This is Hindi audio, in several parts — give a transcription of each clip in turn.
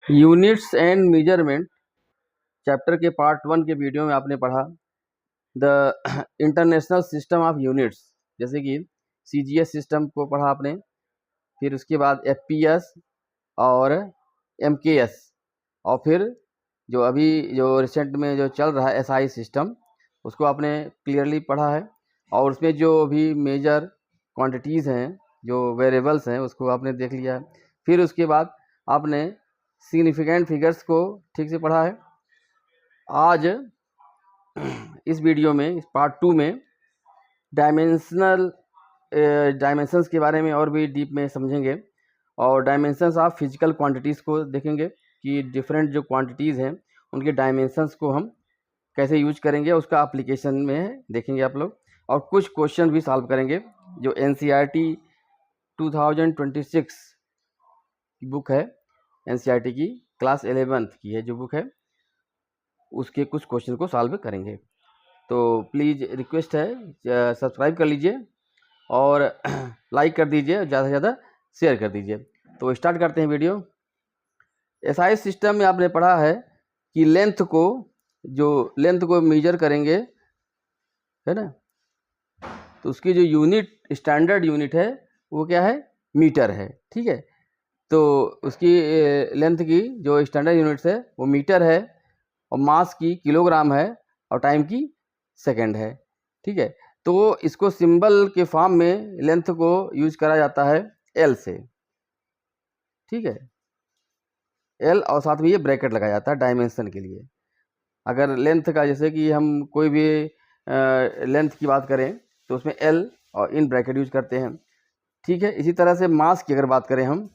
यूनिट्स एंड मेजरमेंट चैप्टर के पार्ट 1 के वीडियो में आपने पढ़ा the international system of units, जैसे कि सीजीएस सिस्टम को पढ़ा आपने। फिर उसके बाद एफपीएस और एमकेएस, और फिर जो अभी जो रिसेंट में जो चल रहा है एसआई सिस्टम, उसको आपने क्लियरली पढ़ा है। और उसमें जो भी मेजर क्वांटिटीज़ हैं, जो वेरिएबल्स हैं, उसको आपने देख लिया है। फिर उसके बाद आपने सिग्निफिकेंट फिगर्स को ठीक से पढ़ा है। आज इस वीडियो में, इस पार्ट 2 में डायमेंशंस के बारे में और भी डीप में समझेंगे, और डायमेंशंस ऑफ फिजिकल क्वांटिटीज़ को देखेंगे कि डिफरेंट जो क्वांटिटीज़ हैं उनके डायमेंशंस को हम कैसे यूज करेंगे, उसका एप्लीकेशन में देखेंगे आप लोग। और कुछ क्वेश्चन भी सॉल्व करेंगे जो एनसीईआरटी 2026 की बुक है, एनसीईआरटी की क्लास 11th की है जो बुक है, उसके कुछ क्वेश्चन को सॉल्व करेंगे। तो प्लीज़ रिक्वेस्ट है सब्सक्राइब कर लीजिए और लाइक कर दीजिए, ज़्यादा से ज़्यादा शेयर कर दीजिए। तो स्टार्ट करते हैं वीडियो। एसआई सिस्टम में आपने पढ़ा है कि लेंथ को मेजर करेंगे, है ना, तो उसकी जो यूनिट, स्टैंडर्ड यूनिट है वो क्या है, मीटर है। ठीक है, तो उसकी लेंथ की जो स्टैंडर्ड यूनिट्स है वो मीटर है, और मास की किलोग्राम है, और टाइम की सेकंड है। ठीक है, तो इसको सिंबल के फॉर्म में लेंथ को यूज करा जाता है एल से। ठीक है, एल, और साथ में ये ब्रैकेट लगाया जाता है डायमेंशन के लिए। अगर लेंथ का, जैसे कि हम कोई भी लेंथ की बात करें तो उसमें एल और इन ब्रैकेट यूज करते हैं। ठीक है, इसी तरह से मास की अगर बात करें हम,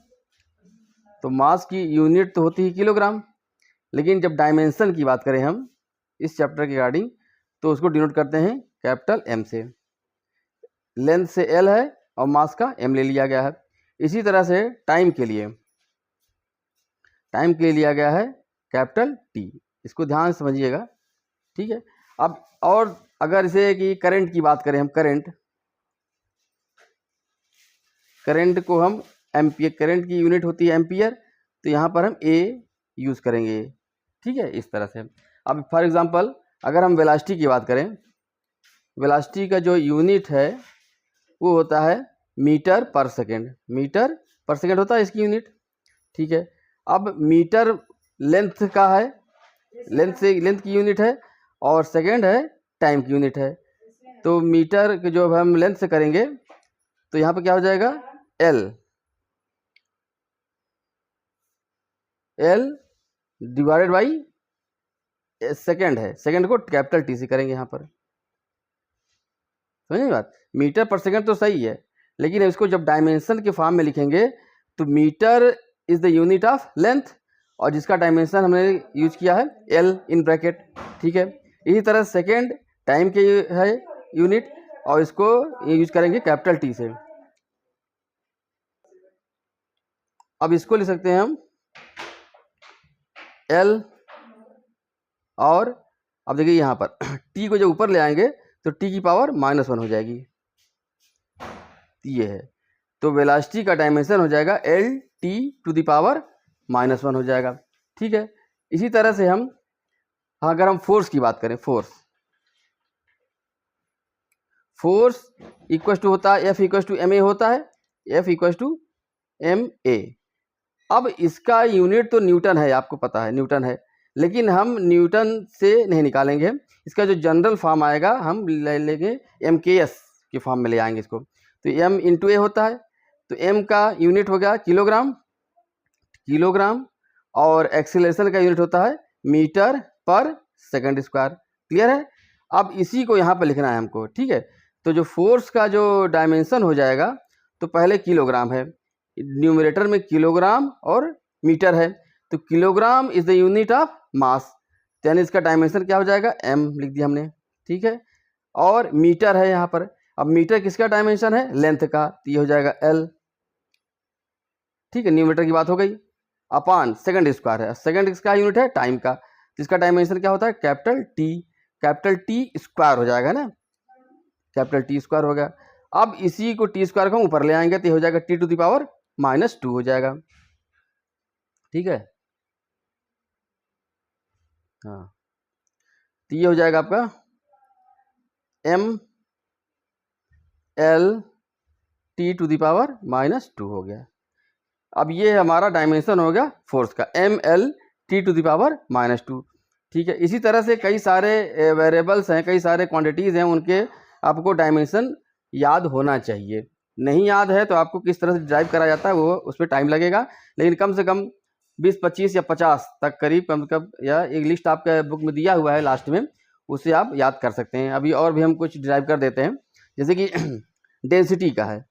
तो मास की यूनिट तो होती है किलोग्राम, लेकिन जब डायमेंशन की बात करें हम इस चैप्टर के रिगार्डिंग, तो उसको डिनोट करते हैं कैपिटल एम से। लेंथ से एल है और मास का एम ले लिया गया है। इसी तरह से टाइम के लिए लिया गया है कैपिटल टी। इसको ध्यान से समझिएगा। ठीक है, अब और अगर इसे कि करंट की बात करें हम, करंट को हम एम्पियर, करंट की यूनिट होती है एम्पियर, तो यहाँ पर हम ए यूज करेंगे। ठीक है, इस तरह से। अब फॉर एग्जांपल अगर हम वेलोसिटी की बात करें, वेलोसिटी का जो यूनिट है वो होता है मीटर पर सेकेंड। मीटर पर सेकेंड होता है इसकी यूनिट। ठीक है, अब मीटर लेंथ का है, लेंथ की यूनिट है, और सेकेंड है टाइम की यूनिट है। तो मीटर के जो हम लेंथ से करेंगे तो यहाँ पर क्या हो जाएगा, एल डिवाइडेड बाई सेकेंड है, सेकेंड को कैपिटल टी से करेंगे यहाँ पर। समझे बात, मीटर पर सेकेंड तो सही है, लेकिन इसको जब डायमेंशन के फॉर्म में लिखेंगे तो metre is the unit of length, और जिसका डायमेंशन हमने यूज किया है एल इन ब्रैकेट। ठीक है, इसी तरह सेकेंड टाइम के है यूनिट, और इसको यूज करेंगे कैपिटल टी से। अब इसको लिख सकते हैं हम एल, और अब देखिए यहाँ पर टी को जब ऊपर ले आएंगे तो टी की पावर -1 हो जाएगी। ये है, तो वेलोसिटी का डायमेंशन हो जाएगा L T to the power -1 हो जाएगा। ठीक है, इसी तरह से हम अगर हम फोर्स की बात करें, फोर्स इक्वल टू होता है F equal to M A होता है, F equal to M A. अब इसका यूनिट तो न्यूटन है, आपको पता है न्यूटन है, लेकिन हम न्यूटन से नहीं निकालेंगे। इसका जो जनरल फॉर्म आएगा हम ले लेंगे एम के एस के फॉर्म में ले आएंगे इसको। तो एम इंटू ए होता है, तो एम का यूनिट हो गया किलोग्राम, और एक्सीलरेशन का यूनिट होता है मीटर पर सेकंड स्क्वायर। क्लियर है, अब इसी को यहाँ पर लिखना है हमको। ठीक है, तो जो फोर्स का जो डायमेंशन हो जाएगा, तो पहले किलोग्राम है, न्यूमरेटर में किलोग्राम और मीटर है, तो kilogram is the unit of मास, यानी इसका डायमेंशन क्या हो जाएगा, एम लिख दिया हमने। ठीक है, और मीटर है यहाँ पर, अब मीटर किसका डायमेंशन है, लेंथ का, तो ये हो जाएगा एल। ठीक है, न्यूमरेटर की बात हो गई, अपान सेकंड स्क्वायर है, सेकंड किसका यूनिट है, टाइम का, जिसका डायमेंशन क्या होता है, कैपिटल टी स्क्वायर हो जाएगा ना, कैपिटल टी स्क्वायर हो गया। अब इसी को टी स्क्वायर को ऊपर ले आएंगे तो हो जाएगा टी टू द पावर -2 हो जाएगा। ठीक है, हाँ, तो ये हो जाएगा आपका mL(T⁻⁻2) हो गया। अब ये हमारा डायमेंशन हो गया फोर्स का, mL(T⁻⁻2). ठीक है, इसी तरह से कई सारे वेरिएबल्स हैं, कई सारे क्वांटिटीज़ हैं, उनके आपको डायमेंशन याद होना चाहिए। नहीं याद है तो आपको किस तरह से ड्राइव करा जाता है वो उस पर टाइम लगेगा, लेकिन कम से कम 20, 25 या 50 तक करीब कम या एक लिस्ट आपके बुक में दिया हुआ है लास्ट में, उसे आप याद कर सकते हैं। अभी और भी हम कुछ ड्राइव कर देते हैं, जैसे कि डेंसिटी का है।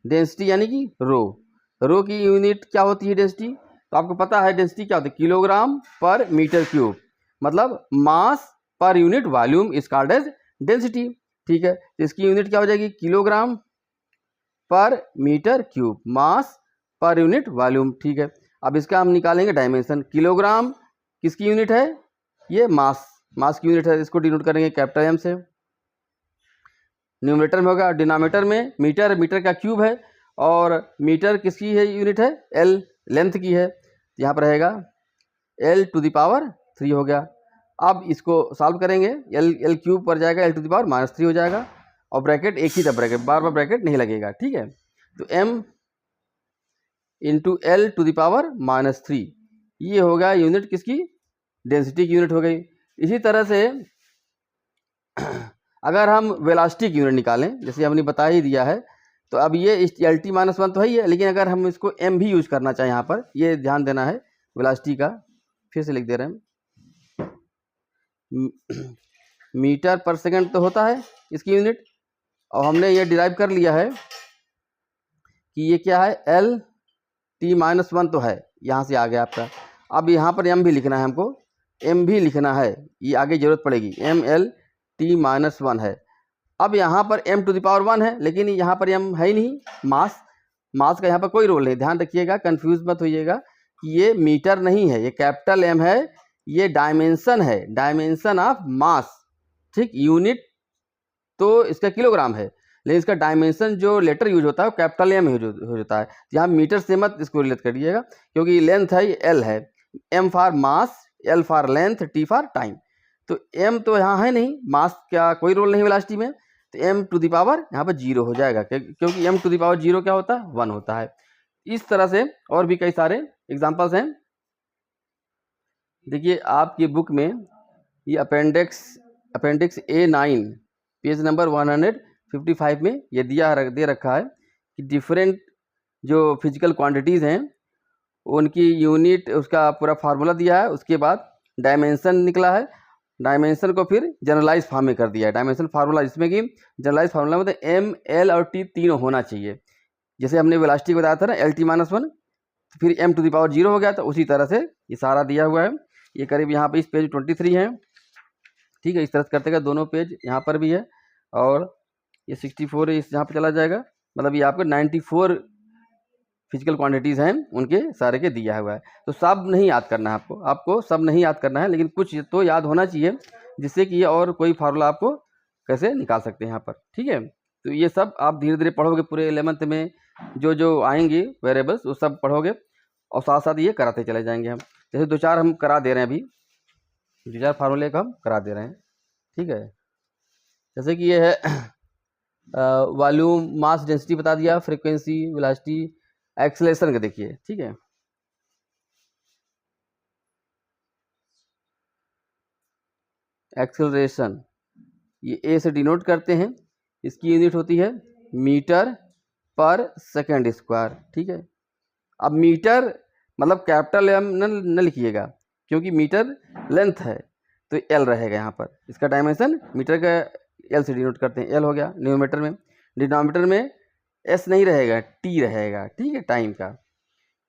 डेंसिटी यानी कि रो की यूनिट क्या होती है डेंसिटी, तो आपको पता है डेंसिटी क्या होती है, किलोग्राम पर मीटर क्यूब, मतलब mass per unit volume is called as density. ठीक है, तो इसकी यूनिट क्या हो जाएगी, किलोग्राम पर मीटर क्यूब, मास पर यूनिट वॉल्यूम। ठीक है, अब इसका हम निकालेंगे डायमेंशन। किलोग्राम किसकी यूनिट है, ये मास की यूनिट है, इसको डिनोट करेंगे कैपिटल एम से। न्यूमरेटर में होगा, डिनोमिनेटर में मीटर का क्यूब है, और मीटर किसकी है यूनिट है, एल, लेंथ की है, यहाँ पर रहेगा L⁻³ हो गया। अब इसको सॉल्व करेंगे, एल क्यूब पर जाएगा, L⁻³ हो जाएगा, और ब्रैकेट एक ही था, ब्रैकेट बार बार ब्रैकेट नहीं लगेगा। ठीक है, तो m × L⁻³ ये होगा यूनिट किसकी, डेंसिटी की यूनिट हो गई। इसी तरह से अगर हम वेलोसिटी की यूनिट निकालें, जैसे हमने बता ही दिया है, तो अब ये LT-1 तो है ही है, लेकिन अगर हम इसको m भी यूज करना चाहें, यहाँ पर ये ध्यान देना है, वेलोसिटी का फिर से लिख दे रहे हैं, मीटर पर सेकंड तो होता है इसकी यूनिट, और हमने ये डिराइव कर लिया है कि ये क्या है, LT-1 तो है, यहाँ से आ गया आपका। अब यहाँ पर m भी लिखना है, हमको m भी लिखना है, ये आगे जरूरत पड़ेगी, mL⁻⁻1 है। अब यहाँ पर m⁻1 है, लेकिन यहाँ पर m है ही नहीं, मास का यहाँ पर कोई रोल नहीं, ध्यान रखिएगा, कंफ्यूज मत होइएगा कि ये मीटर नहीं है, ये कैपिटल M है, ये डायमेंशन है, डायमेंशन ऑफ मास। ठीक, यूनिट तो इसका किलोग्राम है, लेकिन इसका डायमेंशन जो लेटर यूज होता है वो कैपिटल M हो जाता है। यहाँ मीटर से मत इसको रिलेट करिएगा, क्योंकि लेंथ है L है, M for mass, L for length, T for time. तो m तो यहाँ है नहीं, मास का कोई रोल नहीं वेलोसिटी में, तो m⁻⁻ यहाँ पर 0 हो जाएगा, क्योंकि m⁻0 क्या होता है, 1 होता है। इस तरह से और भी कई सारे एग्जांपल्स हैं। देखिए आपकी बुक में ये अपेंडिक्स A9 पेज नंबर 155 में ये दे रखा है कि डिफरेंट जो फिजिकल क्वांटिटीज़ हैं उनकी यूनिट, उसका पूरा फार्मूला दिया है, उसके बाद डायमेंशन निकला है, डायमेंशन को फिर जनरलाइज फॉर्म में कर दिया है, डायमेंशन फार्मूला, जिसमें कि जनरलाइज फार्मूला मतलब m, l और t तीनों होना चाहिए। जैसे हमने वेलोसिटी बताया था ना, LT-1, फिर m⁻0 हो गया, तो उसी तरह से ये सारा दिया हुआ है। ये करीब यहाँ पे इस पेज 23 है। ठीक है, इस तरह से करते गए दोनों पेज यहाँ पर भी है, और ये 64 इस यहाँ पे चला जाएगा, मतलब ये आपको 94 फिजिकल क्वांटिटीज़ हैं, उनके सारे के दिया हुआ है। तो सब नहीं याद करना है आपको सब नहीं याद करना है, लेकिन कुछ तो याद होना चाहिए, जिससे कि और कोई फार्मूला आपको कैसे निकाल सकते हैं यहाँ पर। ठीक है, तो ये सब आप धीरे धीरे पढ़ोगे, पूरे 11th में जो आएंगे वेरिएबल्स वो सब पढ़ोगे, और साथ साथ ये कराते चले जाएंगे हम। जैसे 2-4 हम करा दे रहे हैं, अभी 2-4 फार्मूले का हम करा दे रहे हैं। ठीक है, जैसे कि ये है वॉल्यूम, मास, डेंसिटी बता दिया, फ्रीक्वेंसी, वेलोसिटी, एक्सेलरेशन का देखिए। ठीक है, एक्सेलरेशन ये ए से डिनोट करते हैं, इसकी यूनिट होती है मीटर पर सेकंड स्क्वायर। ठीक है, अब मीटर मतलब कैपिटल M न लिखिएगा, क्योंकि मीटर लेंथ है तो L रहेगा यहाँ पर, इसका डायमेंशन मीटर का L से डिनोट करते हैं, L हो गया न्यूमरेटर में। डिनोमिनेटर में S नहीं रहेगा, T रहेगा। ठीक है, टाइम का, तो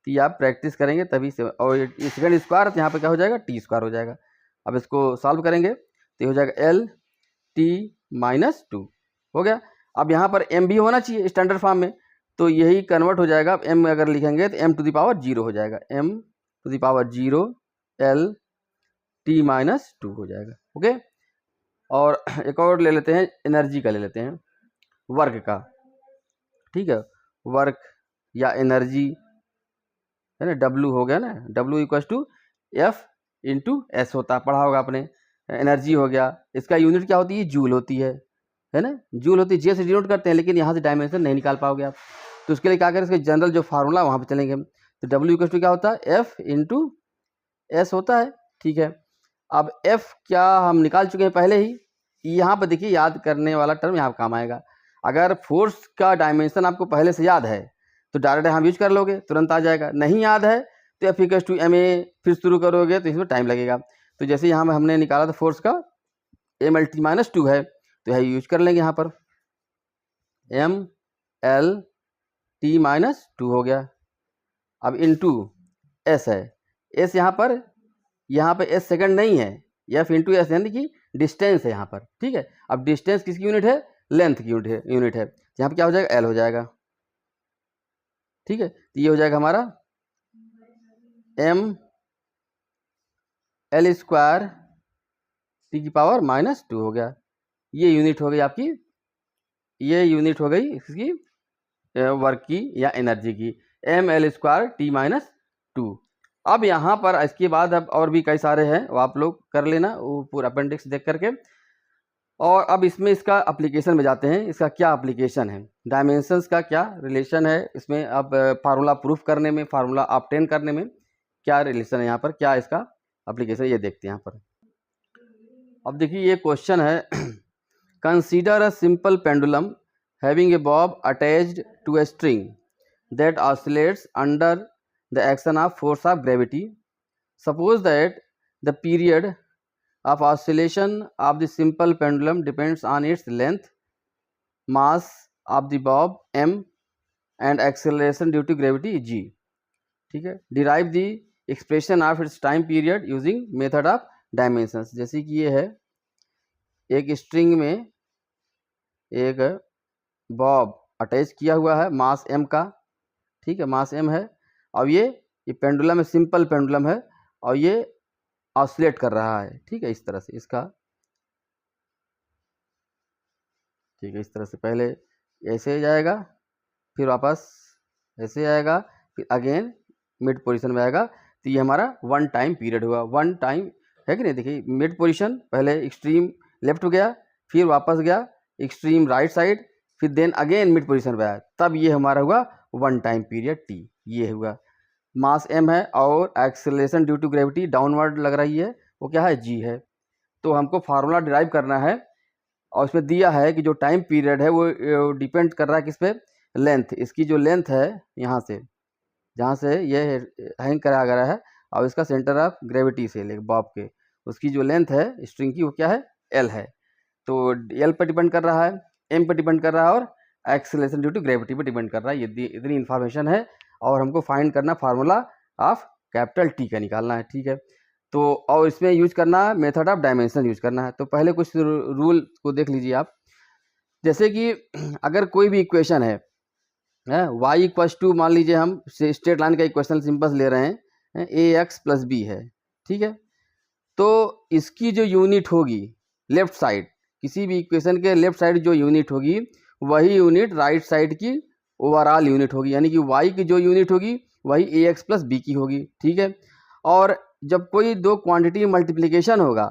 ये आप प्रैक्टिस करेंगे तभी से, और ये सेकंड स्क्वायर तो यहाँ पर क्या हो जाएगा, T² हो जाएगा। अब इसको सॉल्व करेंगे तो ये हो जाएगा LT-2 हो गया। अब यहाँ पर m भी होना चाहिए स्टैंडर्ड फॉर्म में, तो यही कन्वर्ट हो जाएगा। अब m अगर लिखेंगे तो m⁻0 हो जाएगा, m⁻0 LT-2 हो जाएगा। ओके, और एक और ले लेते हैं, एनर्जी का ले लेते हैं, वर्क का। ठीक है, वर्क या एनर्जी है ना, डब्ल्यू हो गया ना, W equal to F into S होता है, पढ़ा होगा आपने। एनर्जी हो गया, इसका यूनिट क्या होती है, जूल होती है ना, जूल होती है, जे से डिनोट करते हैं, लेकिन यहाँ से डायमेंशन नहीं निकाल पाओगे आप। तो उसके लिए क्या करें, इसके जनरल जो फार्मूला वहाँ पे चलेंगे हम। तो डब्ल्यू इक्वल टू क्या होता है, एफ इंटू एस होता है, ठीक है। अब एफ क्या हम निकाल चुके हैं पहले ही, यहाँ पर देखिए याद करने वाला टर्म यहाँ काम आएगा। अगर फोर्स का डायमेंशन आपको पहले से याद है तो डायरेक्ट हम यूज कर लोगे, तुरंत आ जाएगा। नहीं याद है तो F equal to M A फिर शुरू करोगे तो इसमें टाइम लगेगा। तो जैसे यहाँ हमने निकाला था फोर्स का M L T minus two है, तो यह यूज कर लेंगे यहाँ पर, M L T minus two हो गया। अब इंटू एस है, एस यहाँ पे एस सेकंड नहीं है, एफ इंटू एस यानी कि डिस्टेंस है यहाँ पर, ठीक है। अब डिस्टेंस किसकी यूनिट है, लेंथ की यूनिट है। यहाँ पे क्या हो जाएगा, एल हो जाएगा, ठीक है। तो ये हो जाएगा हमारा एम एल स्क्वायर टी की पावर माइनस टू हो गया। ये यूनिट हो गई आपकी, ये यूनिट हो गई इसकी वर्क की या एनर्जी की, M L square T minus two. अब यहाँ पर इसके बाद अब और भी कई सारे हैं, वो आप लोग कर लेना वो पूरा अपेंडिक्स देख करके। और अब इसमें इसका एप्लीकेशन में जाते हैं, इसका क्या एप्लीकेशन है, डायमेंशंस का क्या रिलेशन है इसमें, अब फार्मूला प्रूफ करने में, फार्मूला ऑब्टेन करने में क्या रिलेशन है, यहाँ पर क्या इसका एप्लीकेशन, ये देखते हैं यहाँ पर। अब देखिए ये क्वेश्चन है, consider a simple pendulum having a bob attached to a string that oscillates under the action of force of gravity. Suppose that the period of oscillation of the simple pendulum depends on its length, mass of the bob m and acceleration due to gravity g. ठीक है, derive the expression of its time period using method of dimensions. जैसे कि ये है, एक स्ट्रिंग में एक बॉब अटैच किया हुआ है मास m का, ठीक है, मास m है। अब ये पेंडुलम है, सिंपल पेंडुलम है और ये ऑसिलेट कर रहा है, ठीक है, इस तरह से इसका, ठीक है, इस तरह से पहले ऐसे जाएगा, फिर वापस ऐसे आएगा, फिर अगेन मिड पोजीशन में आएगा। तो ये हमारा वन टाइम पीरियड हुआ, वन टाइम है कि नहीं। देखिए मिड पोजीशन, पहले एक्सट्रीम लेफ्ट गया, फिर वापस गया एक्सट्रीम राइट साइड, फिर देन अगेन मिड पोजीशन पे आया, तब ये हमारा हुआ वन टाइम पीरियड टी। ये हुआ मास m है और acceleration due to gravity downward लग रही है, वो क्या है, g है। तो हमको फार्मूला डिराइव करना है और इसमें दिया है कि जो टाइम पीरियड है वो डिपेंड कर रहा है किस पे, लेंथ। इसकी जो लेंथ है यहाँ से, जहाँ से ये हैंग करा गया है और इसका सेंटर ऑफ ग्रेविटी से ले बॉब के, उसकी जो लेंथ है स्ट्रिंग की वो क्या है, l है। तो l पर डिपेंड कर रहा है, m पर डिपेंड कर रहा है और एक्सेलरेशन ड्यू टू ग्रेविटी पर डिपेंड कर रहा है। ये इतनी इन्फॉर्मेशन है और हमको फाइंड करना फार्मूला ऑफ कैपिटल टी का निकालना है, ठीक है। तो और इसमें यूज करना है मेथड ऑफ डायमेंशन यूज करना है। तो पहले कुछ रूल को देख लीजिए आप, जैसे कि अगर कोई भी इक्वेशन है y इक्वल टू, मान लीजिए हम स्ट्रेट लाइन का इक्वेशन सिंपल ले रहे हैं, ए एक्स प्लस बी है, ठीक है। तो इसकी जो यूनिट होगी लेफ्ट साइड, किसी भी इक्वेशन के लेफ्ट साइड जो यूनिट होगी वही यूनिट राइट साइड की ओवरऑल यूनिट होगी, यानी कि y की जो यूनिट होगी वही ए एक्स प्लस बी की होगी, ठीक है। और जब कोई दो क्वांटिटी मल्टीप्लिकेशन होगा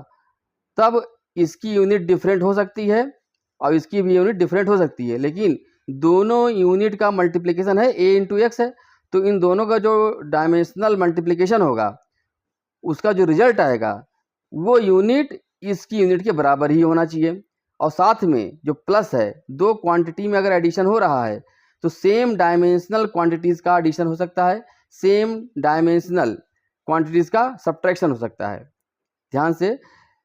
तब इसकी यूनिट डिफरेंट हो सकती है और इसकी भी यूनिट डिफरेंट हो सकती है, लेकिन दोनों यूनिट का मल्टीप्लिकेशन है a इंटू एक्स है। तो इन दोनों का जो डायमेंशनल मल्टीप्लिकेशन होगा उसका जो रिजल्ट आएगा वो यूनिट इसकी यूनिट के बराबर ही होना चाहिए। और साथ में जो प्लस है, दो क्वांटिटी में अगर एडिशन हो रहा है तो सेम डायमेंशनल क्वांटिटीज़ का एडिशन हो सकता है, सेम डायमेंशनल क्वांटिटीज़ का सब्ट्रैक्शन हो सकता है। ध्यान से,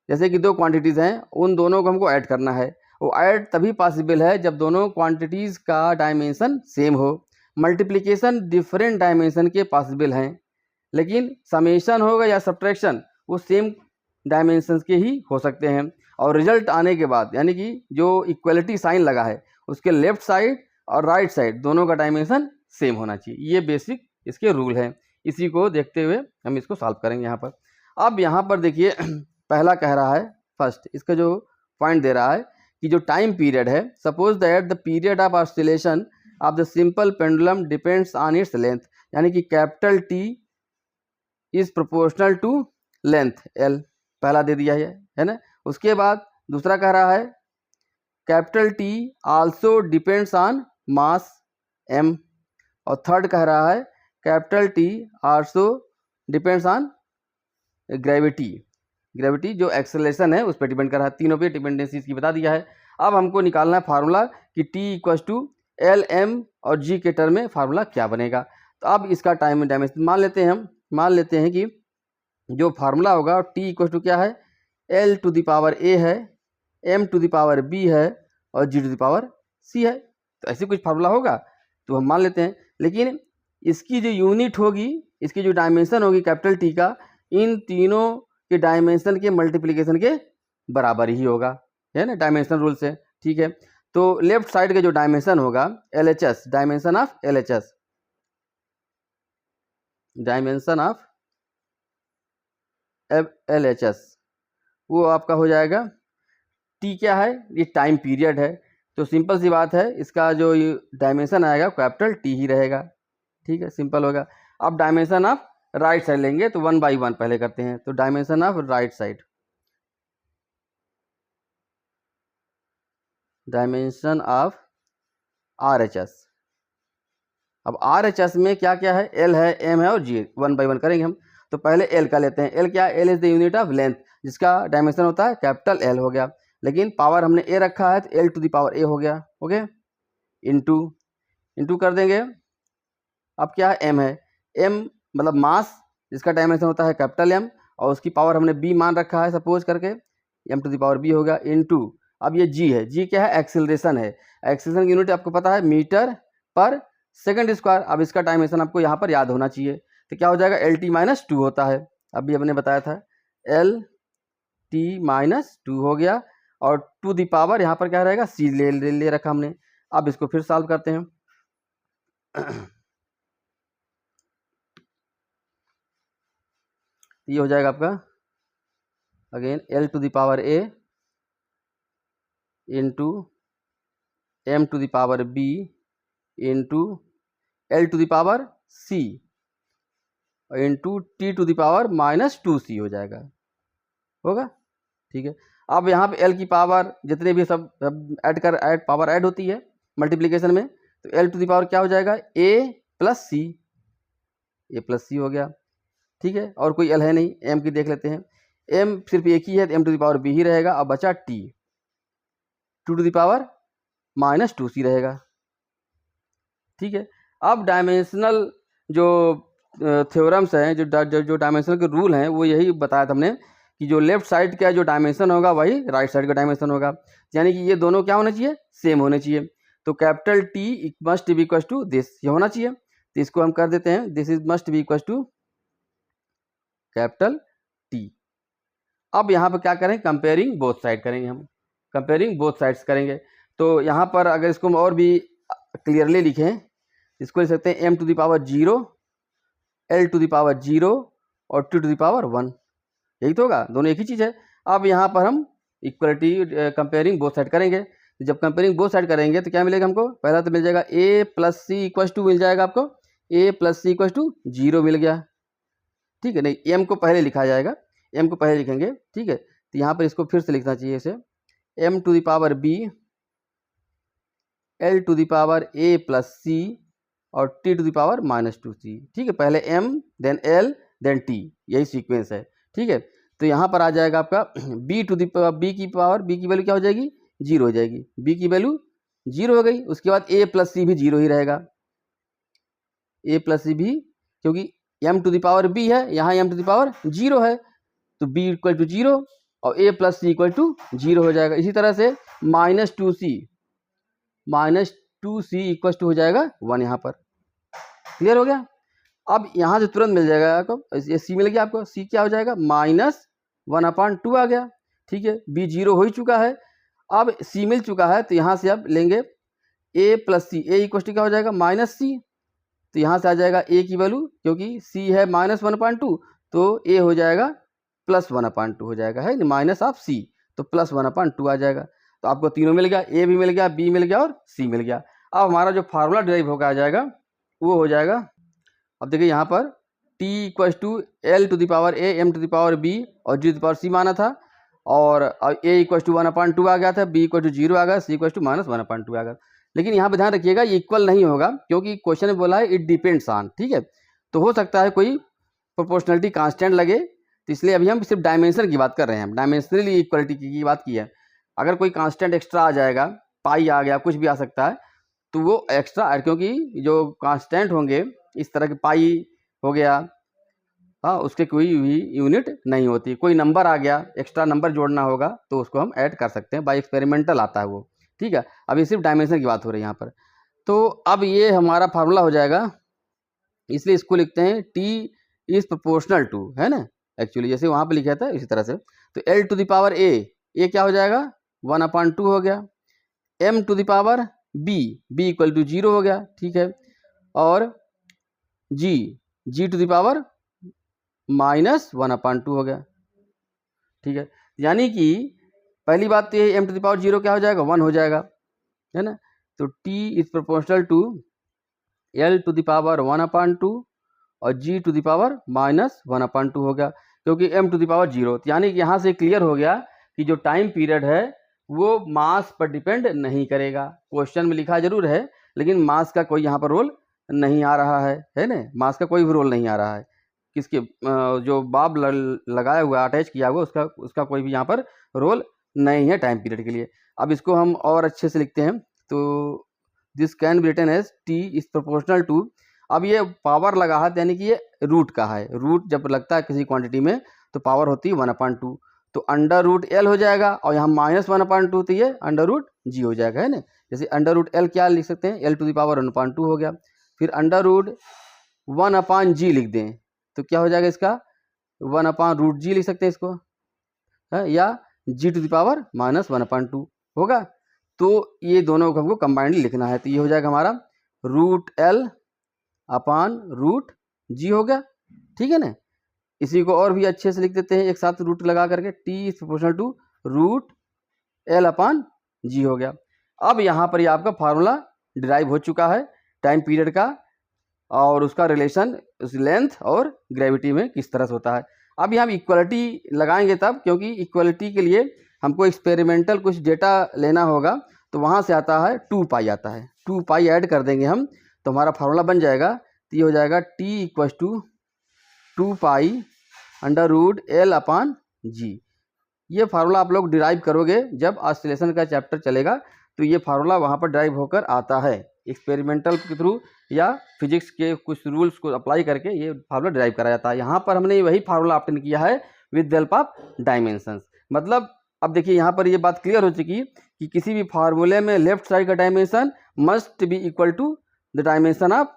जैसे कि दो क्वांटिटीज़ हैं, उन दोनों को हमको ऐड करना है, वो ऐड तभी पॉसिबल है जब दोनों क्वांटिटीज़ का डायमेंशन सेम हो। मल्टीप्लिकेशन डिफरेंट डायमेंशन के पॉसिबल हैं, लेकिन समेशन होगा या सब्ट्रैक्शन वो सेम डायमेंशंस के ही हो सकते हैं। और रिजल्ट आने के बाद, यानी कि जो इक्वलिटी साइन लगा है उसके लेफ्ट साइड और राइट साइड दोनों का डायमेंशन सेम होना चाहिए। ये बेसिक इसके रूल हैं, इसी को देखते हुए हम इसको सॉल्व करेंगे यहाँ पर। अब यहाँ पर देखिए पहला कह रहा है, फर्स्ट इसका जो पॉइंट दे रहा है कि जो टाइम पीरियड है, suppose that the period of oscillation of the simple pendulum depends on its length, यानी कि capital T is proportional to length L, पहला दे दिया है ना। उसके बाद दूसरा कह रहा है capital T also depends on mass M, और थर्ड कह रहा है capital T also depends on gravity, gravity जो एक्सेलरेशन है उस पर डिपेंड कर रहा है। तीनों पे डिपेंडेंसी इसकी बता दिया है। अब हमको निकालना है फार्मूला कि T equals to L M और जी के टर्म में फार्मूला क्या बनेगा। तो अब इसका टाइम डायमेंशन मान लेते हैं कि जो फार्मूला होगा टी इक्वल्स टू क्या है, L to the power A है, M to the power B है और G to the power C है। तो ऐसे कुछ फार्मूला होगा तो हम मान लेते हैं, लेकिन इसकी जो यूनिट होगी, इसकी जो डायमेंशन होगी कैपिटल टी का, इन तीनों के डायमेंशन के मल्टीप्लिकेशन के बराबर ही होगा, है ना, डायमेंशन रूल से। ठीक है, तो लेफ्ट साइड का जो डायमेंशन होगा L H S, dimension of L H S, dimension of L H S, वो आपका हो जाएगा टी क्या है, ये टाइम पीरियड है, तो सिंपल सी बात है इसका जो डायमेंशन आएगा कैपिटल टी ही रहेगा। ठीक है, सिंपल होगा। अब डायमेंशन ऑफ राइट साइड लेंगे तो 1 by 1 पहले करते हैं। तो dimension of right side, dimension of R H S. अब आर एच एस में क्या क्या है, एल है, एम है और जी, 1 by 1 करेंगे हम। तो पहले एल का लेते हैं। एल क्या है, L is the unit of length, जिसका डायमेंशन होता है कैपिटल एल हो गया, लेकिन पावर हमने ए रखा है तो एल टू द पावर ए हो गया, ओके, इंटू कर देंगे। अब क्या है, एम है, एम मतलब मास, जिसका डायमेंशन होता है कैपिटल एम, और उसकी पावर हमने बी मान रखा है सपोज करके, M to the power B होगा, इंटू अब ये जी है, जी क्या है, एक्सेलरेशन है, एक्सेलरेशन की यूनिट आपको पता है मीटर पर सेकंड स्क्वायर। अब इसका डायमेंशन आपको यहाँ पर याद होना चाहिए, तो क्या हो जाएगा, एल टी माइनस टू होता है, अभी हमने बताया था, एल टी माइनस टू हो गया, और टू द पावर यहाँ पर क्या रहेगा, सी ले रखा हमने। अब इसको फिर सॉल्व करते हैं। ये हो जाएगा आपका again L to the power A into M to the power B into L to the power C into T to the power minus two C हो जाएगा, होगा। ठीक है, अब यहाँ पे एल की पावर जितने भी सब ऐड पावर ऐड होती है मल्टीप्लिकेशन में, तो एल टू द पावर क्या हो जाएगा, ए प्लस सी हो गया। ठीक है, और कोई एल है नहीं, एम की देख लेते हैं, एम सिर्फ एक ही है तो M to the power B ही रहेगा। अब बचा T, to to the power minus two C रहेगा। ठीक है, अब डायमेंशनल जो थ्योरम्स हैं, जो डायमेंशनल के रूल हैं, वो यही बताया था हमने कि जो लेफ्ट साइड का जो डायमेंशन होगा वही राइट साइड का डायमेंशन होगा, यानी कि ये दोनों क्या होना चाहिए, सेम होने चाहिए। तो capital T must be equal to this, ये होना चाहिए। तो इसको हम कर देते हैं, this is must be equal to capital T. अब यहाँ पर क्या करें, कंपेयरिंग बोथ साइड करेंगे, हम कंपेयरिंग बोथ साइड्स करेंगे। तो यहाँ पर अगर इसको हम और भी क्लियरली लिखें, इसको लिख सकते हैं M to the power 0, L to the power 0 और टी टू द पावर 1, यही तो होगा, दोनों एक ही चीज़ है। अब यहाँ पर हम इक्वलिटी कंपेयरिंग बोथ साइड करेंगे। जब कंपेयरिंग बोथ साइड करेंगे तो क्या मिलेगा हमको, पहला तो मिल जाएगा ए प्लस सी इक्वल टू, मिल जाएगा आपको ए प्लस सी इक्वल टू 0 मिल गया। ठीक है, नहीं एम को पहले लिखा जाएगा, एम को पहले लिखेंगे। ठीक है, तो यहाँ पर इसको फिर से लिखना चाहिए इसे, M to the power B, L to the power A plus C और T to the power minus two C. ठीक है, पहले M then L then T, यही सीक्वेंस है। ठीक है, तो यहाँ पर आ जाएगा आपका b टू दी बी की पावर, b की वैल्यू क्या हो जाएगी, 0 हो जाएगी, b की वैल्यू 0 हो गई। उसके बाद a प्लस सी भी 0 ही रहेगा, a प्लस सी भी, क्योंकि m to the power b है, यहाँ m टू द पावर 0 है, तो b इक्वल टू 0 और a plus C equal to 0 हो जाएगा। इसी तरह से minus two C equal to हो जाएगा 1, यहाँ पर क्लियर हो गया। अब यहाँ से तुरंत मिल जाएगा आपको, ये सी मिल गया आपको, सी क्या हो जाएगा, -1/2 आ गया। ठीक है, बी 0 हो ही चुका है, अब सी मिल चुका है, तो यहाँ से अब लेंगे A plus C, A equal to क्या हो जाएगा, माइनस सी, तो यहाँ से आ जाएगा ए की वैल्यू, क्योंकि सी है -1/2 तो ए हो जाएगा +1/2 हो जाएगा, है माइनस ऑफ सी, तो +1/2 आ जाएगा। तो आपको तीनों मिल गया, ए भी मिल गया, बी मिल गया और सी मिल गया। अब हमारा जो फार्मूला डिराइव होकर आ जाएगा वो हो जाएगा, अब देखिए यहाँ पर t equals to L to the power a m to the power b और g to the power c माना था, और a इक्वल्स टू 1/2 आ गया था, b इक्वल टू 0 आ गया, c इक्वल्स टू -1/2 आ गया। लेकिन यहाँ पे ध्यान रखिएगा ये इक्वल नहीं होगा, क्योंकि क्वेश्चन में बोला है इट डिपेंड्स ऑन, ठीक है। तो हो सकता है कोई प्रोपोर्शनलिटी कांस्टेंट लगे, तो इसलिए अभी हम सिर्फ डायमेंशन की बात कर रहे हैं, डायमेंशनली इक्वलिटी की बात की है। अगर कोई कांस्टेंट एक्स्ट्रा आ जाएगा, पाई आ गया, कुछ भी आ सकता है, तो वो एक्स्ट्रा, क्योंकि जो कांस्टेंट होंगे इस तरह के पाई हो गया, हाँ, उसके कोई भी यूनिट नहीं होती। कोई नंबर आ गया, एक्स्ट्रा नंबर जोड़ना होगा तो उसको हम ऐड कर सकते हैं, बाय एक्सपेरिमेंटल आता है वो, ठीक है। अभी सिर्फ डायमेंशन की बात हो रही है यहाँ पर। तो अब ये हमारा फार्मूला हो जाएगा, इसलिए इसको लिखते हैं t इज प्रोपोर्शनल टू, है ना, एक्चुअली जैसे वहाँ पर लिखा था इसी तरह से। तो l to the power a क्या हो जाएगा 1/2 हो गया, m to the power b equal to 0 हो गया, ठीक है, और g टू द पावर -1/2 हो गया, ठीक है। यानी कि पहली बात तो ये m टू द पावर 0 क्या हो जाएगा 1 हो जाएगा, है ना। तो t is proportional to l to the power 1/2 और g टू द पावर -1/2 हो गया, क्योंकि m टू द पावर 0। यानी कि यहाँ से क्लियर हो गया कि जो टाइम पीरियड है वो मास पर डिपेंड नहीं करेगा। क्वेश्चन में लिखा जरूर है, लेकिन मास का कोई यहाँ पर रोल नहीं आ रहा है ना, मास का कोई भी रोल नहीं आ रहा है। किसके जो बाब लगाया हुआ अटैच किया हुआ उसका कोई भी यहाँ पर रोल नहीं है टाइम पीरियड के लिए। अब इसको हम और अच्छे से लिखते हैं, तो this can be written as t is proportional to, अब ये पावर लगा है यानी कि ये रूट का है, रूट जब लगता है किसी क्वांटिटी में तो पावर होती है 1/2, तो अंडर रूट एल हो जाएगा, और यहाँ -1/2 तो ये अंडर रूट जी हो जाएगा, है ना। जैसे अंडर रूट एल क्या लिख सकते हैं, एल टू द पावर 1/2 हो गया, फिर अंडर रूट 1/g लिख दें तो क्या हो जाएगा इसका 1/√g लिख सकते हैं इसको, है, या g टू द पावर -1/2 होगा। तो ये दोनों को हमको कंबाइंडली लिखना है, तो ये हो जाएगा हमारा √L/√g हो गया, ठीक है ना। इसी को और भी अच्छे से लिख देते हैं एक साथ रूट लगा करके, t is proportional to √L/g हो गया। अब यहाँ पर ये आपका फार्मूला डिराइव हो चुका है टाइम पीरियड का, और उसका रिलेशन उस लेंथ और ग्रेविटी में किस तरह से होता है। अब हम इक्वलिटी लगाएंगे तब, क्योंकि इक्वलिटी के लिए हमको एक्सपेरिमेंटल कुछ डेटा लेना होगा, तो वहाँ से आता है 2 पाई आता है, 2 पाई ऐड कर देंगे हम तो हमारा फार्मूला बन जाएगा। तो ये हो जाएगा t equals to 2 pi √L/g। ये फार्मूला आप लोग डिराइव करोगे जब ऑसिलेशन का चैप्टर चलेगा, तो ये फार्मूला वहाँ पर डिराइव होकर आता है एक्सपेरिमेंटल के थ्रू या फिजिक्स के कुछ रूल्स को अप्लाई करके ये फार्मूला डिराइव करा जाता है। यहाँ पर हमने वही फार्मूला ऑब्टेन किया है with the help of dimensions. मतलब अब देखिए यहाँ पर ये बात क्लियर हो चुकी कि किसी भी फार्मूले में लेफ्ट साइड का dimension must be equal to the dimension of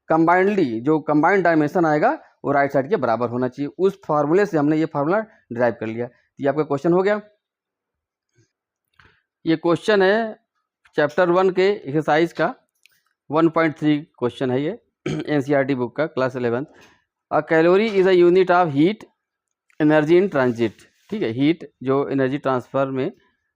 combinedly, जो कंबाइंड डायमेंशन आएगा वो राइट साइड के बराबर होना चाहिए। उस फार्मूले से हमने ये फार्मूला डिराइव कर लिया। ये आपका क्वेश्चन हो गया। ये क्वेश्चन है चैप्टर 1 के एक्सरसाइज का 1.3 क्वेश्चन है ये एनसीईआरटी बुक का class 11। A calorie is a unit of heat energy in transit, ठीक है। हीट जो एनर्जी ट्रांसफर में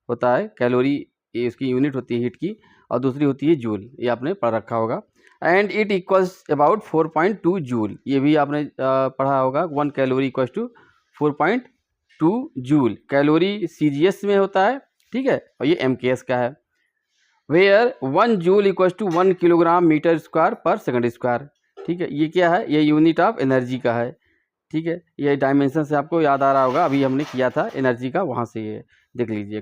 होता है, कैलोरी इसकी यूनिट होती है हीट की, और दूसरी होती है जूल, ये आपने पढ़ रखा होगा। And it equals about 4.2 joule, ये भी आपने पढ़ा होगा। 1 calorie equals to 4.2 joule. Calorie CGS में होता है, ठीक है, और ये MKS का है। Where 1 joule equals to 1 kilogram metre square पर सेकंड स्क्वायर, ठीक है। ये क्या है, ये यूनिट ऑफ एनर्जी का है, ठीक है। ये डायमेंशन से आपको याद आ रहा होगा, अभी हमने किया था एनर्जी का, वहाँ से ये देख लीजिए,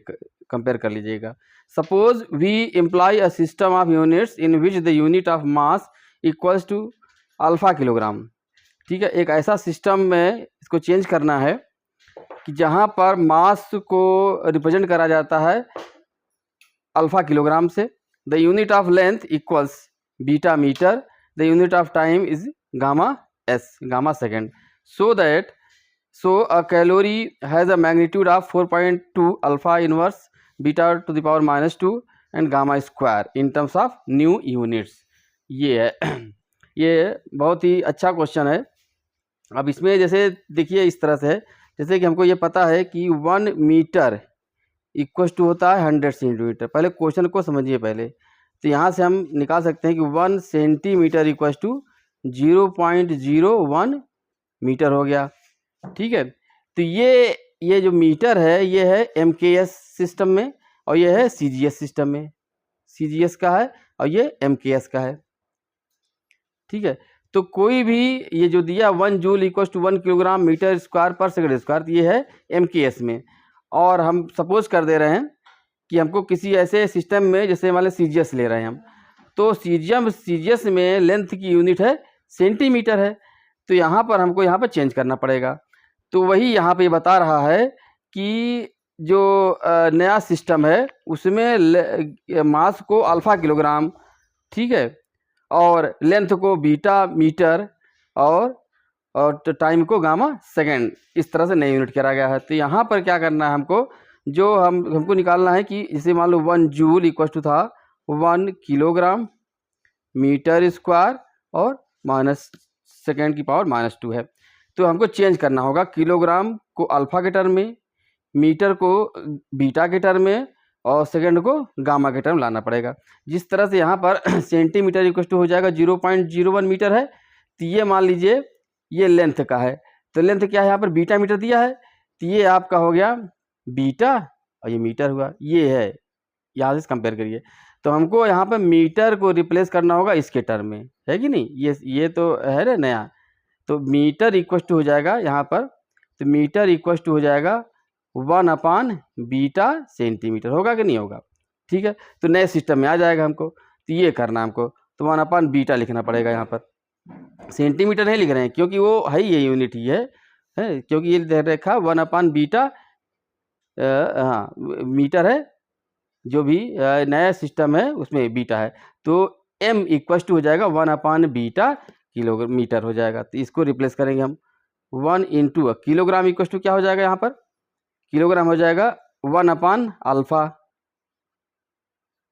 कंपेयर कर लीजिएगा। Suppose we employ a system of units in which the unit of mass equals to alpha kilogram, ठीक है। एक ऐसा सिस्टम में इसको चेंज करना है कि जहाँ पर मास को रिप्रेजेंट करा जाता है अल्फा किलोग्राम से। The unit of length equals beta metre, the unit of time is gamma s, gamma second. So a calorie has a magnitude of 4.2 alpha inverse beta to the power -2 and gamma square in terms of new units। ये है ये बहुत ही अच्छा क्वेश्चन है। अब इसमें जैसे देखिए इस तरह से है, जैसे कि हमको ये पता है कि 1 मीटर इक्वल टू होता है 100 सेंटीमीटर। पहले क्वेश्चन को समझिए पहले। तो यहाँ से हम निकाल सकते हैं कि 1 सेंटीमीटर इक्वल टू 0.01 मीटर हो गया। ठीक है, तो ये जो मीटर है ये है MKS सिस्टम में और ये है CGS सिस्टम में। CGS का है और ये MKS का है। ठीक है, तो कोई भी ये जो दिया 1 joule equal to 1 kilogram metre square पर सेकंड स्क्वायर, तो ये है MKS में। और हम सपोज कर दे रहे हैं कि हमको किसी ऐसे सिस्टम में, जैसे मान लें CGS ले रहे हैं हम, तो CGS में लेंथ की यूनिट है सेंटीमीटर है, तो यहाँ पर हमको यहाँ पर चेंज करना पड़ेगा। तो वही यहाँ पे बता रहा है कि जो नया सिस्टम है उसमें मास को अल्फा किलोग्राम, ठीक है, और लेंथ को बीटा मीटर और टाइम को गामा सेकेंड, इस तरह से नई यूनिट करा गया है। तो यहाँ पर क्या करना है हमको, जो हमको निकालना है कि जैसे मान लो 1 जूल इक्वल टू था 1 किलोग्राम मीटर स्क्वायर और माइनस सेकेंड की पावर -2 है। तो हमको चेंज करना होगा, किलोग्राम को अल्फा के टर्म में, मीटर को बीटा के टर्म में और सेकेंड को गामा के टर्म लाना पड़ेगा। जिस तरह से यहाँ पर सेंटीमीटर इक्वल टू हो जाएगा 0.01 मीटर है, तो ये मान लीजिए ये लेंथ का है, तो लेंथ क्या है यहाँ पर बीटा मीटर दिया है, तो ये आपका हो गया बीटा और ये मीटर हुआ, ये है। यहाँ से कंपेयर करिए, तो हमको यहाँ पर मीटर को रिप्लेस करना होगा इसके टर्म में, है कि नहीं, ये तो है ना नया। तो मीटर इक्वल टू हो जाएगा यहाँ पर, तो मीटर इक्वल टू हो जाएगा 1 बीटा सेंटीमीटर, होगा कि नहीं होगा। ठीक है, तो नए सिस्टम में आ जाएगा हमको, तो ये करना हमको, तो 1 बीटा लिखना पड़ेगा यहाँ पर। सेंटीमीटर नहीं लिख रहे हैं क्योंकि वो है ये यूनिट ही है, क्योंकि ये दे रखा 1 बीटा, हाँ मीटर है, जो भी नया सिस्टम है उसमें बीटा है, तो m इक्वल टू हो जाएगा 1 बीटा किलोमीटर हो जाएगा। तो इसको रिप्लेस करेंगे हम, 1 इंटू किलोग्राम इक्वल टू क्या हो जाएगा यहाँ पर, किलोग्राम हो जाएगा 1 अल्फा,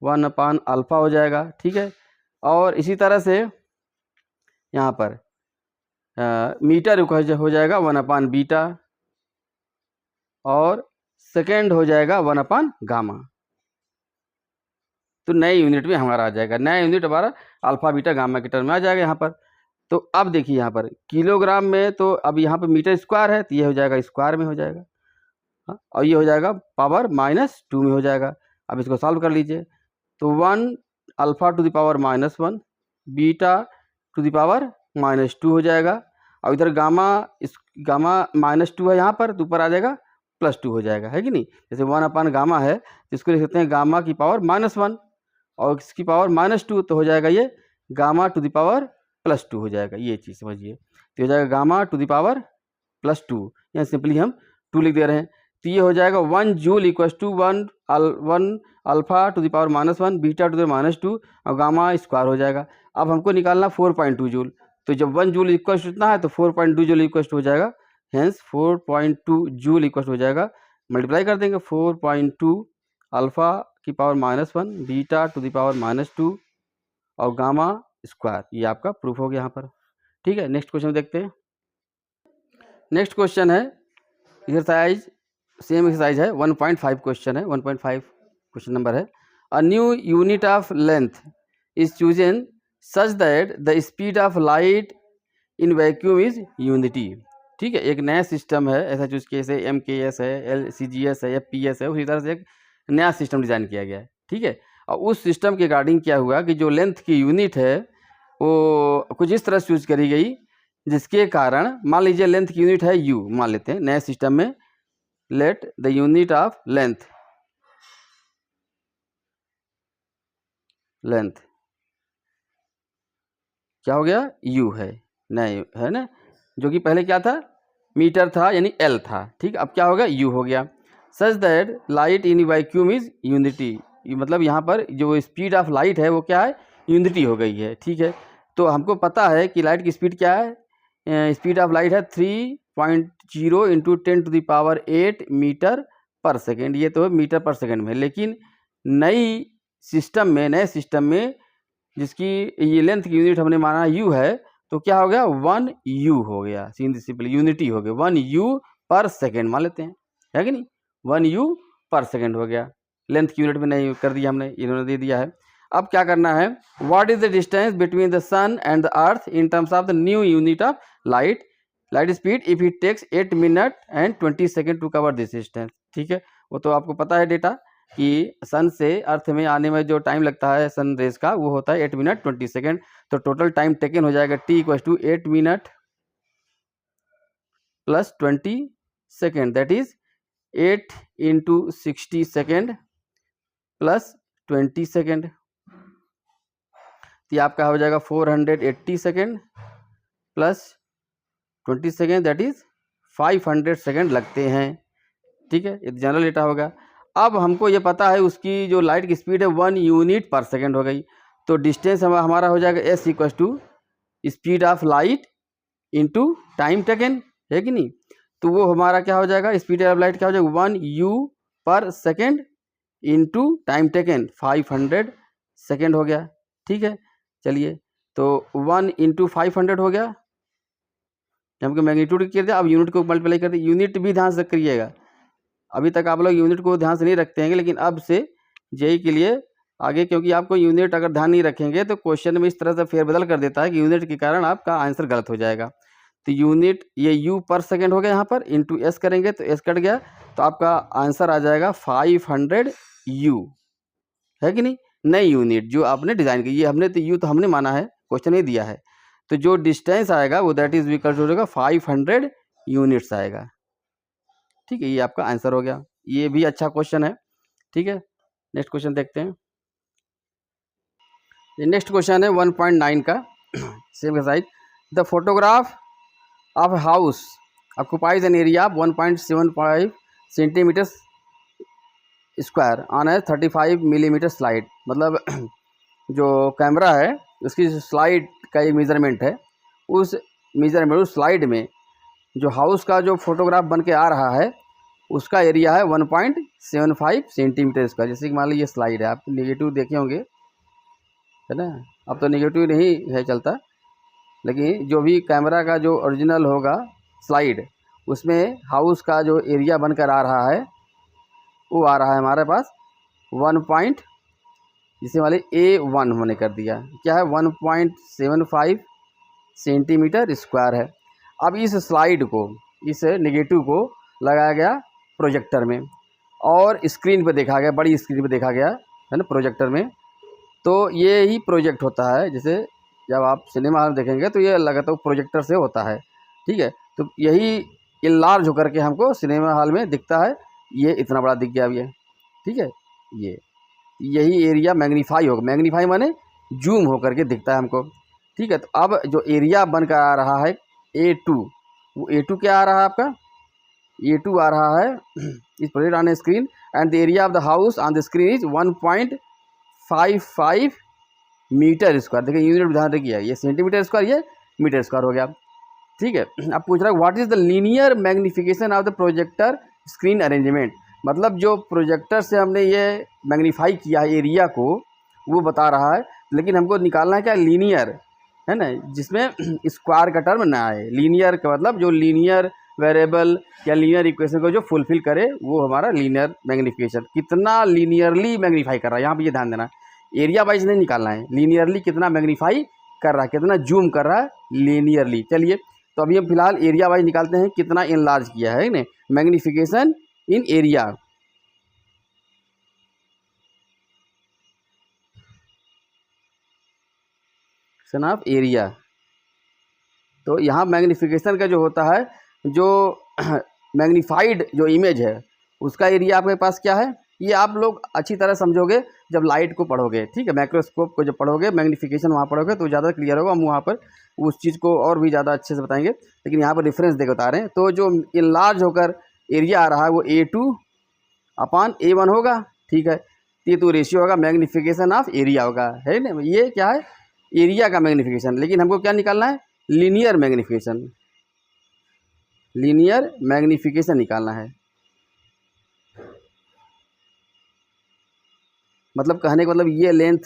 1 अल्फा हो जाएगा। ठीक है, और इसी तरह से यहाँ पर मीटर हो जाएगा 1 बीटा और सेकेंड हो जाएगा 1 गामा। तो नए यूनिट में हमारा आ जाएगा, नया यूनिट हमारा अल्फा बीटा गामा के टर्म में आ जाएगा यहाँ पर। तो अब देखिए यहाँ पर किलोग्राम में, तो अब यहाँ पर मीटर स्क्वायर है, तो ये हो जाएगा स्क्वायर में हो जाएगा, हाँ, और ये हो जाएगा पावर -2 में हो जाएगा। अब इसको सॉल्व कर लीजिए, तो 1 alpha to the power -1 beta to the power -2 हो जाएगा, और इधर गामा -2 है यहाँ पर, तो ऊपर आ जाएगा +2 हो जाएगा, है कि नहीं। जैसे 1 गामा है, इसको लिख सकते हैं गामा की पावर -1 और इसकी पावर -2, तो हो जाएगा ये गामा टू द पावर +2 हो जाएगा, ये चीज़ समझिए। तो हो जाएगा गामा टू द पावर +2, यहाँ सिंपली हम 2 लिख दे रहे हैं। तो ये हो जाएगा 1 joule equal to 1 alpha to the power -1 beta to the -2 और गामा स्क्वायर हो जाएगा। अब हमको निकालना 4.2 जूल, तो जब 1 जूल इक्वल टू इतना है तो 4.2 जूल इक्वल टू हो जाएगा, हेंस 4.2 जूल इक्वल हो जाएगा, मल्टीप्लाई कर देंगे 4.2 अल्फा की power -1 beta to the power -2 और गामा स्क्वायर, ये आपका प्रूफ हो गया यहाँ पर। ठीक है, नेक्स्ट क्वेश्चन देखते हैं। नेक्स्ट क्वेश्चन है एक्सरसाइज, सेम एक्सरसाइज है, 1.5 क्वेश्चन है, 1.5 क्वेश्चन नंबर है। A new unit of length is chosen such that the speed of light in vacuum is unity. ठीक है, एक नया सिस्टम है, ऐसा चूज किया, जैसे MKS है, CGS है, FPS है, उसी तरह से एक नया सिस्टम डिज़ाइन किया गया है। ठीक है, और उस सिस्टम के अकॉर्डिंग क्या हुआ कि जो लेंथ की यूनिट है वो कुछ इस तरह से चूज करी गई, जिसके कारण मान लीजिए लेंथ की यूनिट है U, मान लेते हैं नए सिस्टम में, let the unit of length क्या हो गया, U है, नया है ना, जो कि पहले क्या था, मीटर था यानी L था। ठीक, अब क्या हो गया, U हो गया। Such that light in vacuum is unity, मतलब यहाँ पर जो स्पीड ऑफ लाइट है वो क्या है, यूनिटी हो गई है। ठीक है, तो हमको पता है कि लाइट की स्पीड क्या है, स्पीड ऑफ लाइट है 3.0 into 10 to the power 8 metre पर सेकेंड, ये तो मीटर पर सेकेंड में। लेकिन नए सिस्टम में जिसकी ये लेंथ की यूनिट हमने माना U है, तो क्या हो गया, 1 U हो गया, सिंपल यूनिटी हो गया, 1 U पर सेकेंड मान लेते हैं, है कि नहीं, 1 U पर सेकेंड हो गया। लेंथ की यूनिट में नहीं कर दिया हमने, इन्होंने दे दिया है। अब क्या करना है, what is the distance between the sun and the earth in terms of the new unit of light speed if it takes 8 minute and 20 second to cover this distance. ठीक है, वो तो आपको पता है डेटा कि सन से अर्थ में आने में जो टाइम लगता है सन रेज का वो होता है 8 मिनट 20 सेकेंड। तो टोटल टाइम टेकन हो जाएगा t equal to 8 minute plus 20 second, that is 8 into 60 second plus 20 second. तो आपका हो जाएगा 480 second plus 20 second, that is 500 second लगते हैं। ठीक है, ये जनरल डेटा होगा। अब हमको ये पता है उसकी जो लाइट की स्पीड है 1 यूनिट पर सेकेंड हो गई। तो डिस्टेंस हमारा हो जाएगा s equal to speed of light into time taken, है कि नहीं। तो वो हमारा क्या हो जाएगा, स्पीड ऑफ लाइट क्या हो जाएगा 1 u पर second into time taken 500 second हो गया। ठीक है, चलिए तो 1 इंटू 500 हो गया, हमको मैग्नीट्यूड कर दिया। अब यूनिट को मल्टीप्लाई कर दिया। यूनिट भी ध्यान से करिएगा, अभी तक आप लोग यूनिट को ध्यान से नहीं रखते हैं, लेकिन अब से जेई के लिए आगे, क्योंकि आपको यूनिट अगर ध्यान नहीं रखेंगे तो क्वेश्चन में इस तरह से फेरबदल कर देता है कि यूनिट के कारण आपका आंसर गलत हो जाएगा। तो यूनिट ये यू पर सेकेंड हो गया यहाँ पर, इंटू एस करेंगे तो एस कट गया, तो आपका आंसर आ जाएगा 500 यू, है कि नहीं। नई यूनिट जो आपने डिज़ाइन की, ये हमने तो यू तो हमने माना है, क्वेश्चन नहीं दिया है। तो जो डिस्टेंस आएगा वो दैट इज इक्वल हो जाएगा 500 यूनिट्स आएगा। ठीक है, ये आपका आंसर हो गया। ये भी अच्छा क्वेश्चन है। ठीक है, नेक्स्ट क्वेश्चन देखते हैं। नेक्स्ट क्वेश्चन है 1.9 का, same size. The photograph of a house occupies an area of 1.75 centimetre square on A 35 millimetre slide. मतलब जो कैमरा है उसकी स्लाइड का एक मेजरमेंट है, उस मेजरमेंट उस स्लाइड में जो हाउस का जो फोटोग्राफ बन के आ रहा है उसका एरिया है 1.75 सेंटीमीटर स्क्वायर। जैसे कि मान लीजिए ये स्लाइड है, आप नेगेटिव देखे होंगे, है ना। अब तो नेगेटिव नहीं है चलता, लेकिन जो भी कैमरा का जो ओरिजिनल होगा स्लाइड, उसमें हाउस का जो एरिया बनकर आ रहा है वो आ रहा है हमारे पास 1. जिसे वाले A1 हमने कर दिया, क्या है 1.75 सेंटीमीटर स्क्वायर है। अब इस स्लाइड को, इस नेगेटिव को लगाया गया प्रोजेक्टर में और स्क्रीन पे देखा गया, बड़ी स्क्रीन पे देखा गया, है ना, प्रोजेक्टर में। तो ये ही प्रोजेक्ट होता है, जैसे जब आप सिनेमा हॉल देखेंगे तो ये लगातार प्रोजेक्टर से होता है। ठीक है, तो यही इनलार्ज होकर के हमको सिनेमा हॉल में दिखता है, ये इतना बड़ा दिख गया अब ये। ठीक है, यही एरिया मैग्नीफाई होगा, मैग्नीफाई माने जूम होकर के दिखता है हमको। ठीक है, तो अब जो एरिया बनकर आ रहा है A2, वो A2 क्या आ रहा है आपका, A2 आ रहा है is project on screen and the area of the house on the screen is 1.55 metre square. देखिए यूनिट ध्यान रखिए, ये सेंटीमीटर स्क्वायर, ये मीटर स्क्वायर हो गया। ठीक है, अब पूछ रहा है what is the linear magnification of the projector screen arrangement. मतलब जो प्रोजेक्टर से हमने ये मैग्नीफाई किया है एरिया को, वो बता रहा है, लेकिन हमको निकालना है क्या, लीनियर, है ना, जिसमें स्क्वायर का टर्म ना आए। लीनियर का मतलब जो लीनियर वेरिएबल या लीनियर इक्वेशन को जो फुलफिल करे वो हमारा लीनियर मैग्निफिकेशन। कितना लीनियरली मैग्नीफाई कर रहा है, यहाँ पे ये ध्यान देना, एरिया वाइज नहीं निकालना है, लीनियरली कितना मैग्नीफाई कर रहा है, कितना जूम कर रहा है लीनियरली। चलिए तो अभी हम फिलहाल एरिया वाइज निकालते हैं, कितना इनलार्ज किया है ना, magnification in area. Son of area, तो यहाँ मैग्निफिकेशन का जो होता है, जो मैग्नीफाइड जो इमेज है उसका एरिया आपके पास क्या है, ये आप लोग अच्छी तरह समझोगे जब लाइट को पढ़ोगे। ठीक है, माइक्रोस्कोप को जब पढ़ोगे, मैग्नीफिकेशन वहाँ पढ़ोगे तो ज़्यादा क्लियर होगा, हम वहाँ पर उस चीज़ को और भी ज़्यादा अच्छे से बताएंगे, लेकिन यहाँ पर डिफरेंस देख बता रहे हैं। तो जो इनलार्ज होकर एरिया आ रहा है वो A2/A1 होगा। ठीक है, ये तो रेशियो होगा मैग्नीफिकेशन ऑफ एरिया होगा, है ना। ये क्या है, एरिया का मैग्नीफिकेशन, लेकिन हमको क्या निकालना है, लीनियर मैग्नीफिकेशन, लीनियर मैग्नीफिकेशन निकालना है। मतलब कहने का मतलब ये लेंथ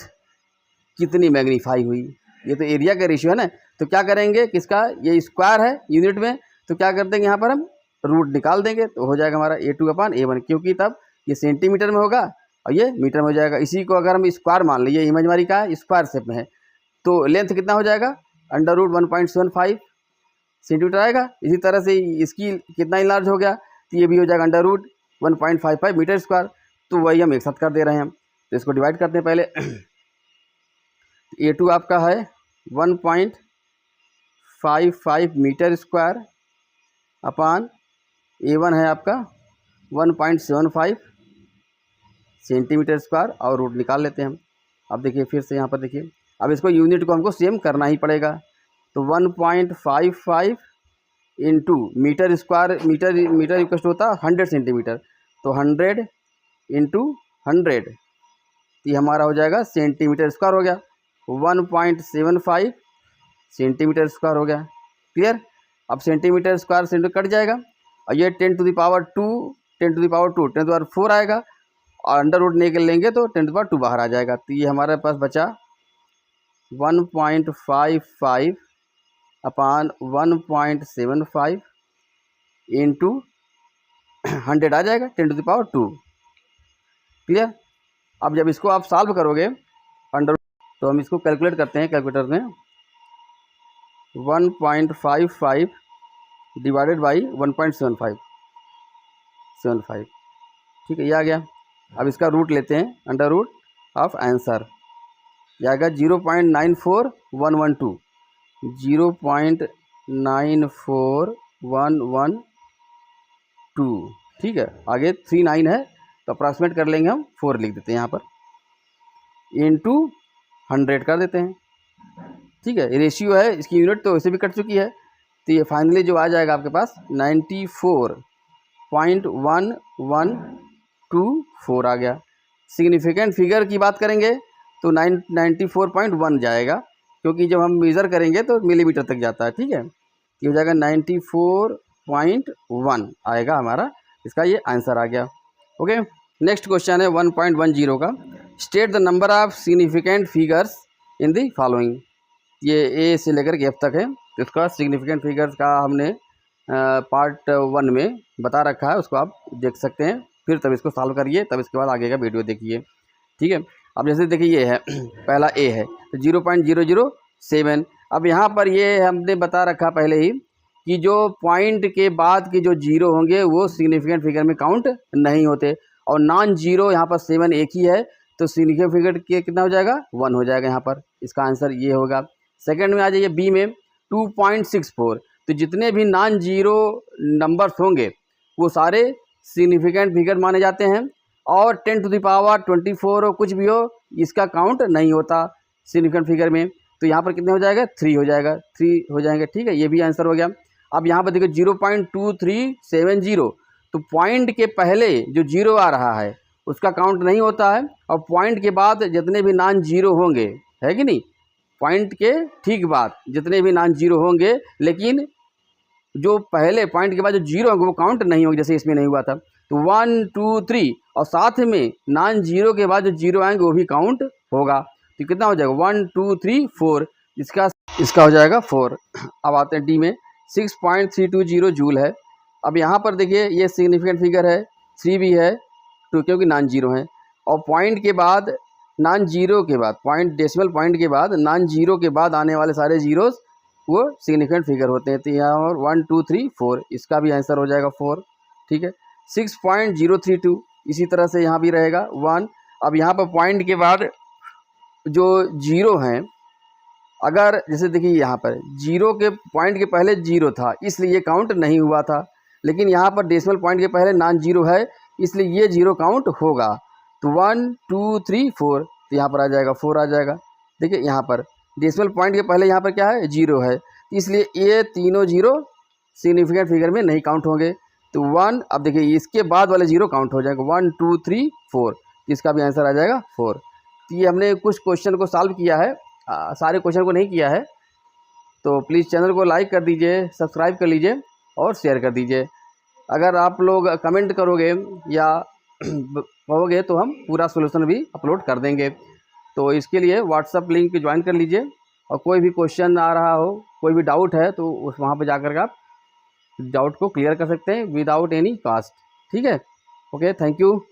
कितनी मैग्नीफाई हुई, ये तो एरिया का रेशियो है ना। तो क्या करेंगे, किसका, ये स्क्वायर है यूनिट में, तो क्या कर देंगे यहाँ पर हम रूट निकाल देंगे, तो हो जाएगा हमारा A2/A1, क्योंकि तब ये सेंटीमीटर में होगा और ये मीटर में हो जाएगा। इसी को अगर हम स्क्वायर मान लीजिए, इमेजनरी का स्क्वायर शेप में है, तो लेंथ कितना हो जाएगा, √1.75 सेंटीमीटर आएगा। इसी तरह से इसकी कितना इनलार्ज हो गया, तो ये भी हो जाएगा √1.55 मीटर स्क्वायर। तो वही हम एक साथ कर दे रहे हैं हम, तो इसको डिवाइड करते हैं पहले। A2 आपका है 1.55 मीटर स्क्वायर अपान A1 है आपका 1.75 सेंटीमीटर स्क्वायर, और रूट निकाल लेते हैं हम। अब देखिए फिर से यहाँ पर देखिए, अब इसको यूनिट को हमको सेम करना ही पड़ेगा। तो 1.55 into metre square, metre equal होता है 100 सेंटीमीटर, तो 100 इंटू 100, ये हमारा हो जाएगा सेंटीमीटर स्क्वायर हो गया। 1.75 सेंटीमीटर स्क्वायर हो गया। क्लियर। अब सेंटीमीटर स्क्वायर सेंटीमीटर कट जाएगा, और ये 10 to the power 2, 10 to the power 2, 10 to the power 4 आएगा, और अंडर रूट निकल लेंगे तो 10 टू द पावर 2 बाहर आ जाएगा। तो ये हमारे पास बचा 1.55 अपान 1.75 इंटू 100 आ जाएगा 10 टू द पावर 2। क्लियर। अब जब इसको आप सॉल्व करोगे अंडर, तो हम इसको कैलकुलेट करते हैं कैलकुलेटर में। 1.55 डिवाइडेड बाई 1.75, ठीक है, ये आ गया। अब इसका रूट लेते हैं, अंडर रूट ऑफ आंसर ये आएगा 0.94112, 0.94112, ठीक है। आगे 39 है, तो अप्रॉक्सीमेट कर लेंगे हम, 4 लिख देते हैं यहाँ पर, इंटू 100 कर देते हैं, ठीक है। रेशियो है, इसकी यूनिट तो वैसे भी कट चुकी है, तो ये फाइनली जो आ जाएगा आपके पास 94.1124 आ गया। सिग्निफिकेंट फिगर की बात करेंगे तो 94.1 जाएगा, क्योंकि जब हम मेज़र करेंगे तो मिलीमीटर तक जाता है, ठीक है। ये हो जाएगा 94.1 आएगा हमारा, इसका ये आंसर आ गया। ओके, नेक्स्ट क्वेश्चन है 1.10 का। State the number of significant figures in the following. ये ए से लेकर के एफ तक है, तो इसका सिग्निफिकेंट फिगर्स का हमने पार्ट 1 में बता रखा है, उसको आप देख सकते हैं, फिर तब इसको सॉल्व करिए, तब इसके बाद आगे का वीडियो देखिए, ठीक है। अब जैसे देखिए ये है पहला ए है, तो 0.007। अब यहाँ पर ये हमने बता रखा पहले ही कि जो पॉइंट के बाद के जो जीरो होंगे वो सिग्निफिकेंट फिगर में काउंट नहीं होते, और नॉन जीरो यहाँ पर 7 एक ही है, तो सिग्निफिकेंट फिगर के कितना हो जाएगा, 1 हो जाएगा यहाँ पर। इसका आंसर ये होगा। सेकंड में आ जाइए बी में 2.64, तो जितने भी नॉन जीरो नंबर्स होंगे वो सारे सिग्निफिकेंट फिगर माने जाते हैं, और 10 टू द पावर 24 हो, कुछ भी हो, इसका काउंट नहीं होता सिग्निफिकेंट फिगर में। तो यहाँ पर कितने हो जाएगा, 3 हो जाएगा, 3 हो जाएंगे, ठीक है, ये भी आंसर हो गया। अब यहाँ पर देखो 0.2370, तो पॉइंट के पहले जो जीरो आ रहा है उसका काउंट नहीं होता है, और पॉइंट के बाद जितने भी नॉन जीरो होंगे, है कि नहीं, पॉइंट के ठीक बाद जितने भी नॉन जीरो होंगे, लेकिन जो पहले पॉइंट के बाद जो जीरो होंगे वो काउंट नहीं होंगे, जैसे इसमें नहीं हुआ था। तो 1 2 3, और साथ में नॉन जीरो के बाद जो जीरो आएंगे वो भी काउंट होगा। तो कितना हो जाएगा, 1 2 3 4, इसका हो जाएगा 4। अब आते हैं डी में, 6.320 जूल है। अब यहाँ पर देखिए ये सिग्निफिकेंट फिगर है, 3 भी है, 2 क्योंकि नॉन जीरो है, और पॉइंट के बाद नॉन जीरो के बाद, पॉइंट डेसिमल पॉइंट के बाद नॉन जीरो के बाद आने वाले सारे जीरोस वो सिग्निफिकेंट फिगर होते हैं। तो यहाँ और 1 2 3 4, इसका भी आंसर हो जाएगा 4, ठीक है। 6.032, इसी तरह से यहाँ भी रहेगा 1। अब यहाँ पर पॉइंट के बाद जो जीरो हैं, अगर जैसे देखिए यहाँ पर जीरो के पॉइंट के पहले जीरो था इसलिए काउंट नहीं हुआ था, लेकिन यहाँ पर डेसिमल पॉइंट के पहले नॉन जीरो है इसलिए ये जीरो काउंट होगा। तो 1 2 3 4, तो यहाँ पर आ जाएगा 4 आ जाएगा। देखिए यहाँ पर डेसिमल पॉइंट के पहले यहाँ पर क्या है, जीरो है, इसलिए ये तीनों जीरो सिग्निफिकेंट फिगर में नहीं काउंट होंगे। तो 1, अब देखिए इसके बाद वाले जीरो काउंट हो जाएगा, 1 2 3 4, इसका भी आंसर आ जाएगा 4। तो ये हमने कुछ क्वेश्चन को सॉल्व किया है, सारे क्वेश्चन को नहीं किया है, तो प्लीज़ चैनल को लाइक कर दीजिए, सब्सक्राइब कर लीजिए और शेयर कर दीजिए। अगर आप लोग कमेंट करोगे या कहोगे तो हम पूरा सॉल्यूशन भी अपलोड कर देंगे। तो इसके लिए व्हाट्सएप लिंक ज्वाइन कर लीजिए, और कोई भी क्वेश्चन आ रहा हो, कोई भी डाउट है तो उस वहाँ पर जाकर के आप डाउट को क्लियर कर सकते हैं विदाउट एनी कॉस्ट, ठीक है। Okay, thank you.